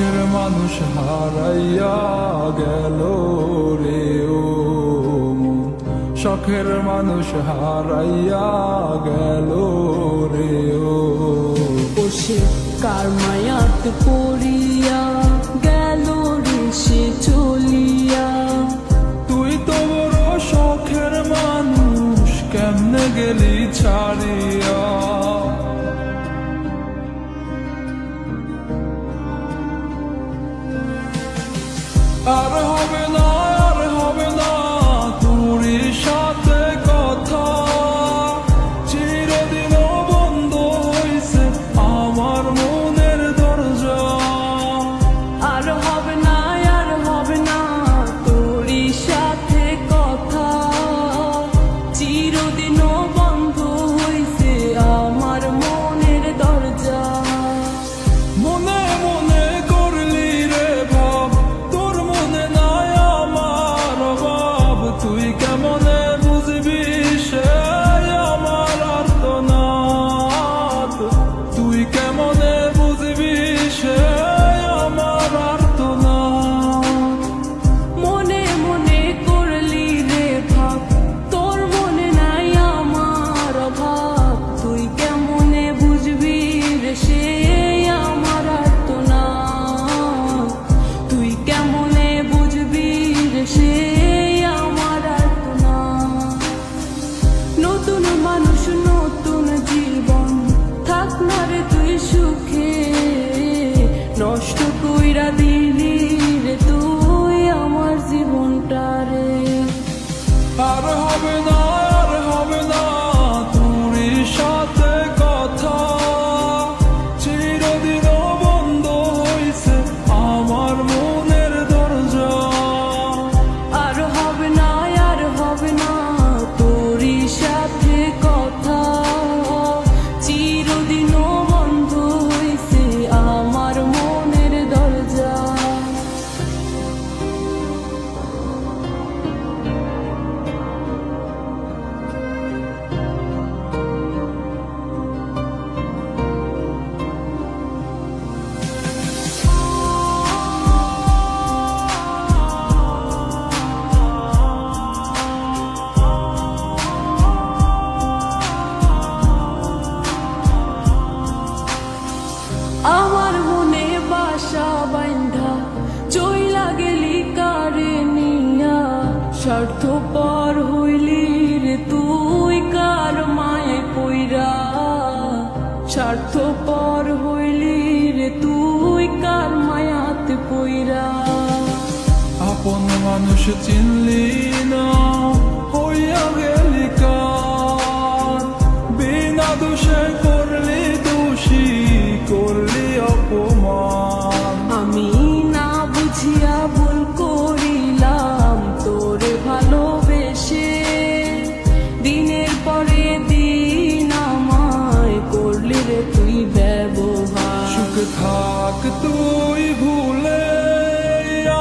শখের মানুষ হারাইয়া গেল রে ও মন, শখের মানুষ হারাইয়া গেল রে ও। সে কার মায়াত পড়িয়া গেল রে সে চলিয়া। তুই তো বড় শখের মানুষ, কেমনে গেলি ছাড়িয়া। আর হবে না, আর হবে না তোরই সাথে কথা, চিরদিন বন্ধ হইছে আমার মনের দরজা। আর হবে না, আর হবে না তোরই সাথে কথা, চিরদিনও বন্ধ হইছে আমার মনের দরজা। মনে মনে করলি রে ভাব, তোর মনে নাই আমার অভাব। তুই কেমনে বুঝবি সে আমার আর্তনাদ, তুই কেমনে বুঝবি সে আমার আর্তনাদ। মনে মনে করলি রে ভাব, তোর মনে নাই আমার অভাব। তুই কেমনে বুঝবি রে সে আমার আর্তনাদ, তুই কেমনে বুঝবি রে সে আমার আর্তনাদ। নতুন মানুষ নতুন জীবন, থাক না রে তুই সুখে, নষ্ট কইরা দিলি রে তুই আমার জীবনটা রে। আর হবে না, আর হবে না তোরই সাথে কথা, চিরদিন বন্ধ হইছে আমার মনের দরজা। আর হবে না, আর হবে না তোরই সাথে কথা, চিরদিনও বন্ধ হইছে আমার মনের দরজা। আমার মনে বাসা বাইন্ধা চইলা গেলি কারে নিয়া, স্বার্থপর হইলি রে তুই কার মায়ে পইরা। স্বার্থপর হইলি রে তুই কার মায়াতে পইরা। আপন মানুষ চিনলি না, হইয়া গেলি কার, বিনা দোষে করলি দোষী, করলি অপমান। আমি না বুঝিয়া ভুল করিলাম তোরে ভালোবেসে, দিনের পরে দিন আমায় করলি রে তুই ব্যবহার। সুখ থাক তুই ভুলে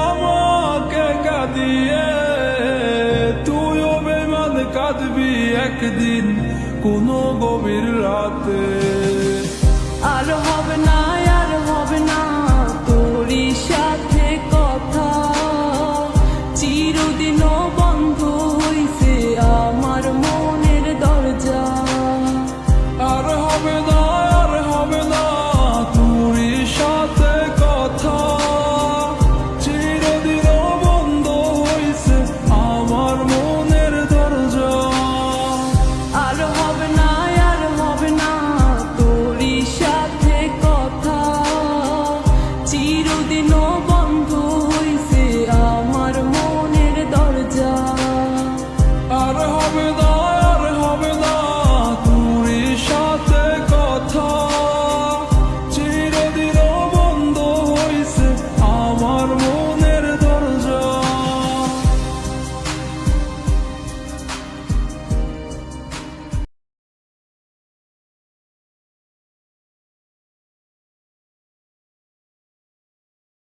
আমাকে কাঁদিয়ে, তুইও বেমান কাঁদবি একদিন কোনো গভীর রাতে। আর হবে না, আর হবে না তোরই সাথে কথা, চিরদিনও বন্ধ হইছে আমার মনের দরজা। আর হবে না, আর হবে না তোরই সাথে কথা, চিরদিন বন্ধ হইছে আমার মনের দরজা। আর হবে না, আর হবে না তোরই সাথে কথা, চিরদিনও বন্ধ হইছে আমার মনের দরজা। আর হবে না।